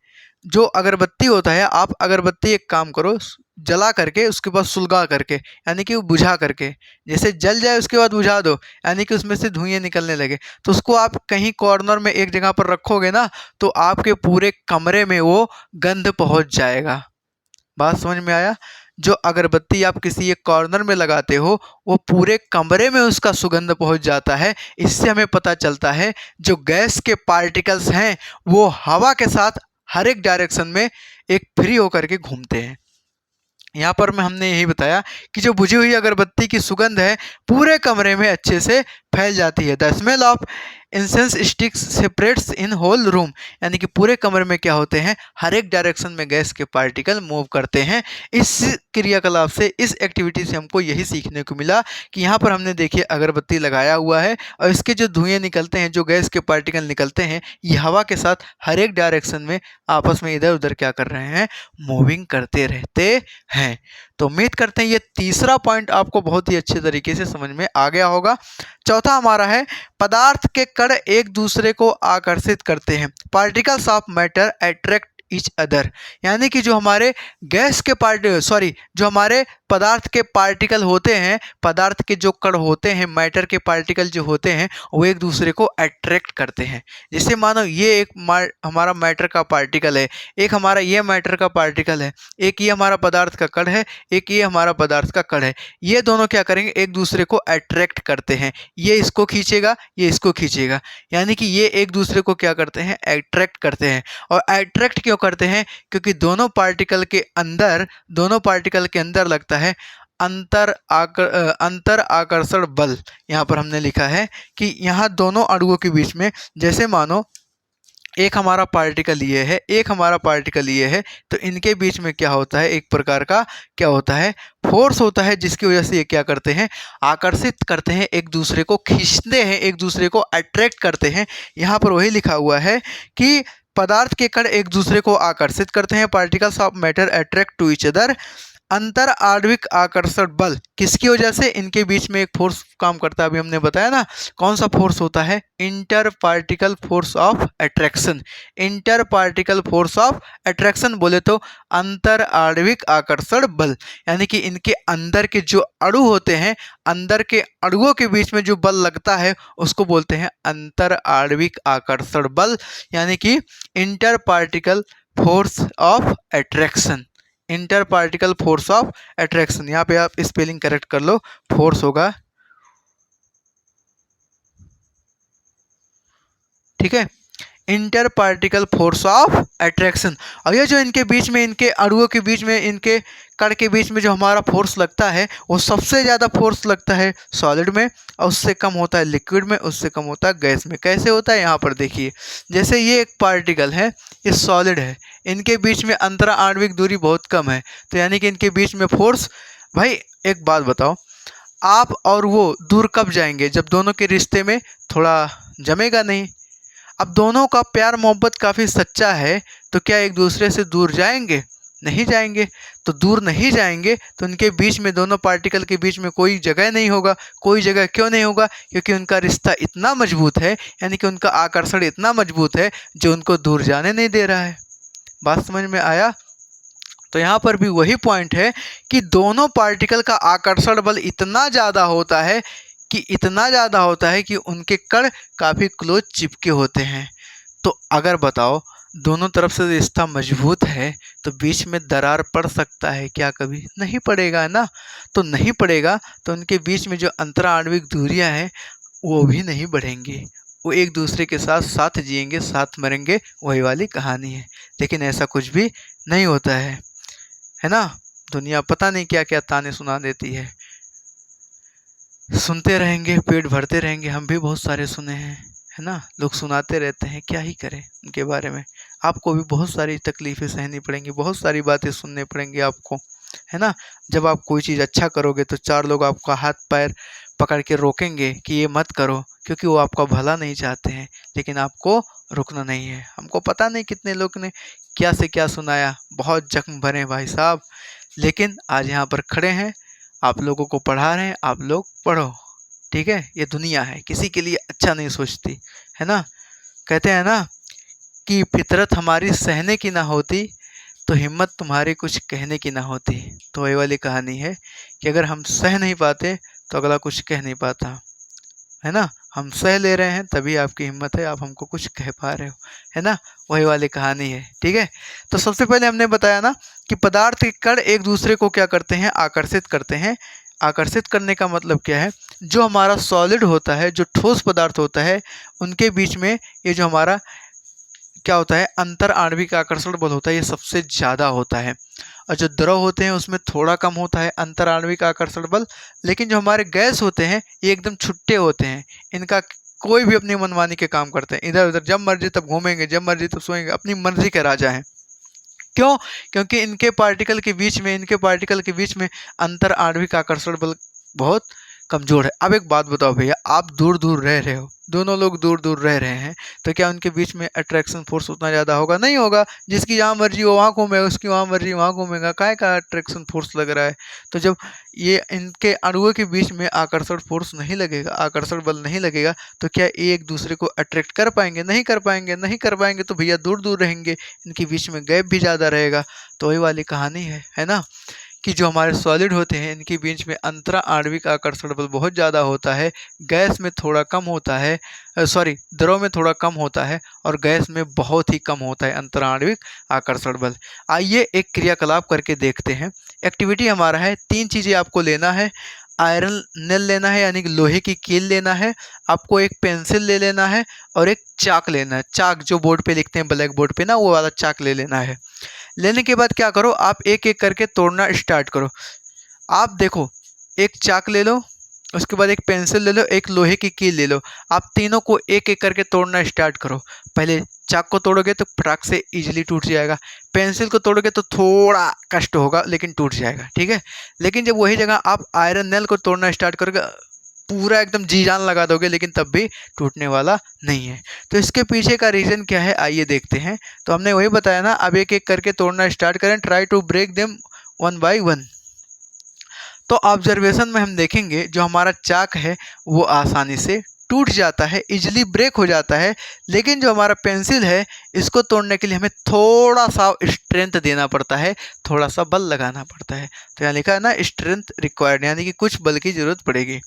जो अगरबत्ती होता है, आप अगरबत्ती एक काम करो, जला करके उसके बाद सुलगा करके, यानी कि वो बुझा करके, जैसे जल जाए उसके बाद बुझा दो, यानी कि उसमें से धुएं निकलने लगे, तो उसको आप कहीं कॉर्नर में एक जगह पर रखोगे ना, तो आपके पूरे कमरे में वो गंध पहुंच जाएगा। बात समझ में आया। जो अगरबत्ती आप किसी एक कॉर्नर में लगाते हो, वो पूरे कमरे में उसका सुगंध पहुंच जाता है। इससे हमें पता चलता है जो गैस के पार्टिकल्स हैं वो हवा के साथ हर एक डायरेक्शन में एक फ्री होकर के घूमते हैं। यहाँ पर हमने यही बताया कि जो बुझी हुई अगरबत्ती की सुगंध है पूरे कमरे में अच्छे से फैल जाती है। The smell of incense sticks separates in whole room, यानी कि पूरे कमरे में क्या होते हैं, हर एक डायरेक्शन में गैस के पार्टिकल मूव करते हैं। इस क्रियाकलाप से, इस एक्टिविटी से हमको यही सीखने को मिला कि यहाँ पर हमने देखिए अगरबत्ती लगाया हुआ है और इसके जो धुएं निकलते हैं, जो गैस के पार्टिकल निकलते हैं, ये हवा के साथ हर एक डायरेक्शन में आपस में इधर उधर क्या कर रहे हैं, मूविंग करते रहते हैं। तो उम्मीद करते हैं ये तीसरा पॉइंट आपको बहुत ही अच्छे तरीके से समझ में आ गया होगा। चौथा हमारा है पदार्थ के कण एक दूसरे को आकर्षित करते हैं। Particles of matter attract each other, यानी कि जो हमारे गैस के जो हमारे पदार्थ के पार्टिकल होते हैं, पदार्थ के जो कण होते हैं, मैटर के पार्टिकल जो होते हैं, वो एक दूसरे को अट्रैक्ट करते हैं। जैसे मानो ये एक हमारा मैटर का पार्टिकल है, एक हमारा ये मैटर का पार्टिकल है, एक ये हमारा पदार्थ का कण है, एक ये हमारा पदार्थ का कण है। ये दोनों क्या करेंगे, एक दूसरे को अट्रैक्ट करते हैं। ये इसको खींचेगा, ये इसको खींचेगा, यानी कि ये एक दूसरे को क्या करते हैं, अट्रैक्ट करते हैं। और अट्रैक्ट क्यों करते हैं, क्योंकि दोनों पार्टिकल के अंदर लगता है अंतर आकर्षण बल। यहाँ पर हमने लिखा है कि यहाँ दोनों अणुओं के बीच में, जैसे मानो एक हमारा पार्टिकल ये है, एक हमारा पार्टिकल ये है, तो इनके बीच में क्या होता है, एक प्रकार का क्या होता है, फोर्स होता है, जिसकी वजह से ये क्या करते हैं, आकर्षित करते हैं, एक दूसरे को खींचते हैं, एक दूसरे को अट्रैक्ट करते हैं। यहाँ पर वही लिखा हुआ है कि पदार्थ के कण एक दूसरे को आकर्षित करते हैं। Particles of matter attract to each other. अंतर आणविक आकर्षण बल, किसकी वजह से, इनके बीच में एक फोर्स काम करता है। अभी हमने बताया ना कौन सा फोर्स होता है, inter particle force of attraction. Inter particle force of attraction बोले तो अंतर आणविक आकर्षण बल, यानी कि इनके अंदर के जो अणु होते हैं, अंदर के अणुओं के बीच में जो बल लगता है उसको बोलते हैं अंतर आणविक आकर्षण बल, यानी कि inter particle force of attraction. Inter particle force of attraction, यहाँ पे आप स्पेलिंग करेक्ट कर लो, फोर्स होगा, ठीक है, inter particle force of attraction. और ये जो इनके बीच में, इनके अणुओं के बीच में, इनके कण के बीच में जो हमारा फोर्स लगता है, वो सबसे ज़्यादा फोर्स लगता है सॉलिड में, और उससे कम होता है लिक्विड में, उससे कम होता है गैस में। कैसे होता है, यहाँ पर देखिए, जैसे ये एक पार्टिकल है, ये सॉलिड है, इनके बीच में अंतरा आणविक दूरी बहुत कम है, तो यानी कि इनके बीच में फोर्स, भाई एक बात बताओ, आप और वो दूर कब जाएंगे, जब दोनों के रिश्ते में थोड़ा जमेगा नहीं। अब दोनों का प्यार मोहब्बत काफ़ी सच्चा है, तो क्या एक दूसरे से दूर जाएंगे, नहीं जाएंगे। तो दूर नहीं जाएंगे तो उनके बीच में, दोनों पार्टिकल के बीच में कोई जगह नहीं होगा। कोई जगह क्यों नहीं होगा, क्योंकि उनका रिश्ता इतना मजबूत है, यानी कि उनका आकर्षण इतना मजबूत है जो उनको दूर जाने नहीं दे रहा है। बात समझ में आया। तो यहाँ पर भी वही पॉइंट है कि दोनों पार्टिकल का आकर्षण बल इतना ज़्यादा होता है कि उनके कण काफ़ी क्लोज चिपके होते हैं। तो अगर बताओ दोनों तरफ से रिश्ता मजबूत है तो बीच में दरार पड़ सकता है क्या, कभी नहीं पड़ेगा ना। तो नहीं पड़ेगा तो उनके बीच में जो अंतराण्विक दूरियां हैं वो भी नहीं बढ़ेंगी, वो एक दूसरे के साथ जिएंगे, साथ मरेंगे, वही वाली कहानी है। लेकिन ऐसा कुछ भी नहीं होता है ना। दुनिया पता नहीं क्या क्या ताने सुना देती है, सुनते रहेंगे, पेट भरते रहेंगे। हम भी बहुत सारे सुने हैं, है ना, लोग सुनाते रहते हैं, क्या ही करें उनके बारे में। आपको भी बहुत सारी तकलीफ़ें सहनी पड़ेंगी, बहुत सारी बातें सुनने पड़ेंगी आपको, है ना। जब आप कोई चीज़ अच्छा करोगे तो 4 लोग आपका हाथ पैर पकड़ के रोकेंगे कि ये मत करो, क्योंकि वो आपका भला नहीं चाहते हैं, लेकिन आपको रुकना नहीं है। हमको पता नहीं कितने लोग ने क्या से क्या सुनाया, बहुत जख्म भरे भाई साहब, लेकिन आज यहाँ पर खड़े हैं, आप लोगों को पढ़ा रहे हैं, आप लोग पढ़ो, ठीक है। ये दुनिया है, किसी के लिए अच्छा नहीं सोचती, है ना। कहते हैं ना कि फितरत हमारी सहने की ना होती तो हिम्मत तुम्हारी कुछ कहने की ना होती। तो ये वाली कहानी है कि अगर हम सह नहीं पाते तो अगला कुछ कह नहीं पाता, है ना। हम सह ले रहे हैं तभी आपकी हिम्मत है, आप हमको कुछ कह पा रहे हो, है ना। वही वाली कहानी है, ठीक है। तो सबसे पहले हमने बताया ना कि पदार्थ के कण एक दूसरे को क्या करते हैं, आकर्षित करते हैं। आकर्षित करने का मतलब क्या है, जो हमारा सॉलिड होता है, जो ठोस पदार्थ होता है, उनके बीच में ये जो हमारा क्या होता है, अंतर आणविक आकर्षण बल होता है, ये सबसे ज़्यादा होता है। और जो द्रव होते हैं उसमें थोड़ा कम होता है अंतर आणविक आकर्षण बल। लेकिन जो हमारे गैस होते हैं ये एकदम छुट्टे होते हैं, इनका कोई भी अपनी मनमानी के काम करते हैं, इधर उधर जब मर्जी तब घूमेंगे, जब मर्जी तब सोएंगे, अपनी मर्जी के राजा हैं। क्यों? क्योंकि इनके पार्टिकल के बीच में अंतर आणविक आकर्षण बल बहुत कमजोर है। अब एक बात बताओ भैया, आप दूर दूर रह रहे हो, दोनों लोग दूर दूर रह रहे हैं, तो क्या उनके बीच में अट्रैक्शन फोर्स उतना ज़्यादा होगा? नहीं होगा। जिसकी जहाँ मर्जी वो वहाँ घूमेगा, उसकी वहाँ मर्जी वहाँ घूमेगा, काहे का अट्रैक्शन फोर्स लग रहा है? तो जब ये इनके अणुओं के बीच में आकर्षण फोर्स नहीं लगेगा, आकर्षण बल नहीं लगेगा, तो क्या ये एक दूसरे को अट्रैक्ट कर पाएंगे? नहीं कर पाएंगे। नहीं कर पाएंगे तो भैया दूर दूर रहेंगे, इनके बीच में गैप भी ज़्यादा रहेगा। तो वही वाली कहानी है ना, कि जो हमारे सॉलिड होते हैं इनके बीच में अंतरा आणविक आकर्षण बल बहुत ज़्यादा होता है, गैस में थोड़ा कम होता है, द्रव में थोड़ा कम होता है, और गैस में बहुत ही कम होता है अंतरा आणविक आकर्षण बल। आइए एक क्रियाकलाप करके देखते हैं। एक्टिविटी हमारा है, 3 चीज़ें आपको लेना है। आयरन नेल लेना है यानी कि लोहे की कील लेना है, आपको एक पेंसिल ले लेना है, और एक चाक लेना है। चाक जो बोर्ड पे लिखते हैं ब्लैक बोर्ड पे ना, वो वाला चाक ले लेना है। लेने के बाद क्या करो, आप एक एक करके तोड़ना स्टार्ट करो। आप देखो, एक चाक ले लो, उसके बाद एक पेंसिल ले लो, एक लोहे की कील ले लो। आप तीनों को एक एक करके तोड़ना स्टार्ट करो। पहले चाक को तोड़ोगे तो फटाक से इजीली टूट जाएगा, पेंसिल को तोड़ोगे तो थोड़ा कष्ट होगा लेकिन टूट जाएगा, ठीक है। लेकिन जब वही जगह आप आयरन नेल को तोड़ना स्टार्ट करोगे, पूरा एकदम जी जान लगा दोगे, लेकिन तब भी टूटने वाला नहीं है। तो इसके पीछे का रीज़न क्या है, आइए देखते हैं। तो हमने वही बताया ना, अब एक एक करके तोड़ना स्टार्ट करें, try to break them one by one. तो ऑब्जर्वेशन में हम देखेंगे जो हमारा चाक है वो आसानी से टूट जाता है, इजीली ब्रेक हो जाता है। लेकिन जो हमारा पेंसिल है, इसको तोड़ने के लिए हमें थोड़ा सा स्ट्रेंथ देना पड़ता है, थोड़ा सा बल लगाना पड़ता है। तो यहाँ लिखा है ना, स्ट्रेंथ रिक्वायर्ड, यानी कि कुछ बल की जरूरत पड़ेगी।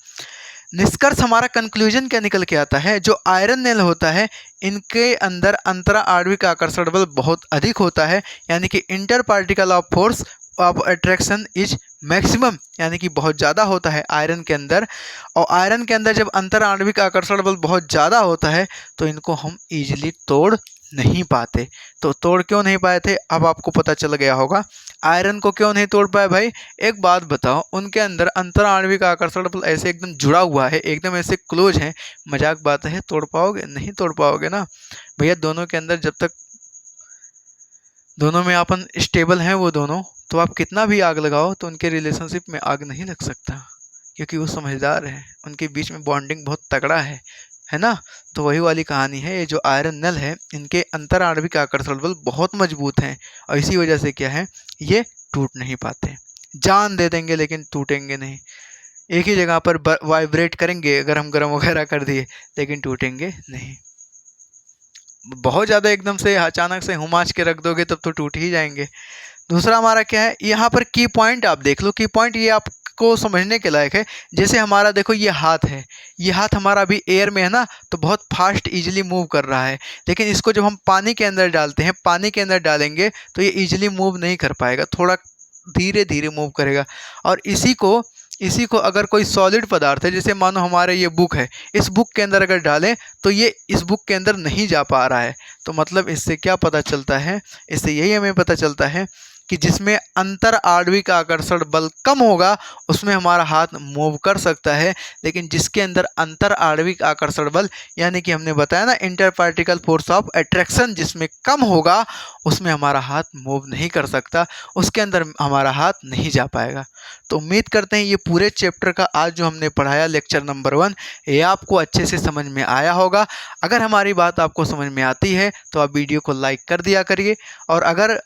निष्कर्ष हमारा कंक्लूजन क्या निकल के आता है, जो आयरन नेल होता है इनके अंदर अंतरा आणविक आकर्षण बल बहुत अधिक होता है, यानी कि inter particle of force of attraction is maximum, यानी कि बहुत ज़्यादा होता है आयरन के अंदर। और आयरन के अंदर जब अंतर आणविक आकर्षण बल बहुत ज़्यादा होता है तो इनको हम इजीली तोड़ नहीं पाते। तो तोड़ क्यों नहीं पाए थे, अब आपको पता चल गया होगा। आयरन को क्यों नहीं तोड़ पाए भाई, एक बात बताओ, उनके अंदर अंतर आणविक आकर्षण बल ऐसे एकदम जुड़ा हुआ है, एकदम ऐसे क्लोज है, मजाक बात है, तोड़ पाओगे? नहीं तोड़ पाओगे ना भैया। दोनों के अंदर जब तक दोनों में अपन स्टेबल हैं वो दोनों, तो आप कितना भी आग लगाओ तो उनके रिलेशनशिप में आग नहीं लग सकता, क्योंकि वो समझदार है, उनके बीच में बॉन्डिंग बहुत तगड़ा है ना। तो वही वाली कहानी है, ये जो आयरन नेल है इनके अंतर आणविक आकर्षण बल बहुत मजबूत हैं, और इसी वजह से क्या है, ये टूट नहीं पाते। जान दे देंगे लेकिन टूटेंगे नहीं, एक ही जगह पर वाइब्रेट करेंगे अगर हम गर्म वगैरह कर दिए, लेकिन टूटेंगे नहीं। बहुत ज़्यादा एकदम से अचानक से हुमाच के रख दोगे तब तो टूट ही जाएंगे। दूसरा हमारा क्या है, यहाँ पर की पॉइंट आप देख लो, की पॉइंट ये आपको समझने के लायक है। जैसे हमारा देखो ये हाथ है, ये हाथ हमारा अभी एयर में है ना, तो बहुत फास्ट इजीली मूव कर रहा है। लेकिन इसको जब हम पानी के अंदर डालते हैं, पानी के अंदर डालेंगे तो ये इजीली मूव नहीं कर पाएगा, थोड़ा धीरे धीरे मूव करेगा। और इसी को अगर कोई सॉलिड पदार्थ है, जैसे मानो हमारे ये बुक है, इस बुक के अंदर अगर डालें तो ये इस बुक के अंदर नहीं जा पा रहा है। तो मतलब इससे क्या पता चलता है, इससे यही हमें पता चलता है कि जिसमें अंतर आणविक आकर्षण बल कम होगा उसमें हमारा हाथ मूव कर सकता है, लेकिन जिसके अंदर अंतर आणविक आकर्षण बल यानी कि हमने बताया ना inter particle force of attraction जिसमें कम होगा उसमें हमारा हाथ मूव नहीं कर सकता, उसके अंदर हमारा हाथ नहीं जा पाएगा। तो उम्मीद करते हैं ये पूरे चैप्टर का आज जो हमने पढ़ाया लेक्चर नंबर 1 ये आपको अच्छे से समझ में आया होगा। अगर हमारी बात आपको समझ में आती है तो आप वीडियो को लाइक कर दिया करिए, और अगर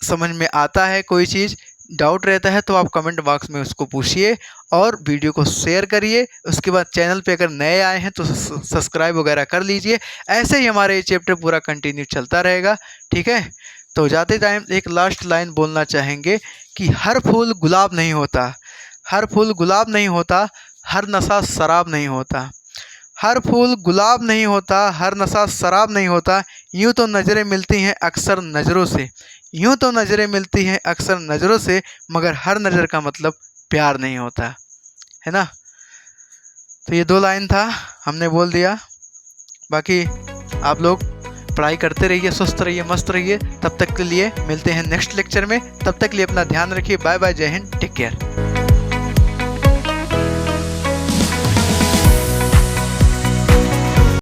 समझ में आता है कोई चीज़, डाउट रहता है तो आप कमेंट बॉक्स में उसको पूछिए और वीडियो को शेयर करिए। उसके बाद चैनल पे अगर नए आए हैं तो सब्सक्राइब वगैरह कर लीजिए। ऐसे ही हमारे ये चैप्टर पूरा कंटिन्यू चलता रहेगा, ठीक है। तो जाते टाइम एक लास्ट लाइन बोलना चाहेंगे कि हर फूल गुलाब नहीं होता, हर फूल गुलाब नहीं होता, हर नशा शराब नहीं होता। हर फूल गुलाब नहीं होता, हर नशा शराब नहीं होता। यूँ तो नज़रें मिलती हैं अक्सर नज़रों से, यूँ तो नज़रें मिलती हैं अक्सर नज़रों से, मगर हर नज़र का मतलब प्यार नहीं होता, है ना। तो ये 2 लाइन था, हमने बोल दिया। बाकी आप लोग पढ़ाई करते रहिए, स्वस्थ रहिए, मस्त रहिए। तब तक के लिए मिलते हैं नेक्स्ट लेक्चर में। तब तक के लिए अपना ध्यान रखिए। बाय बाय, जय हिंद, टेक केयर।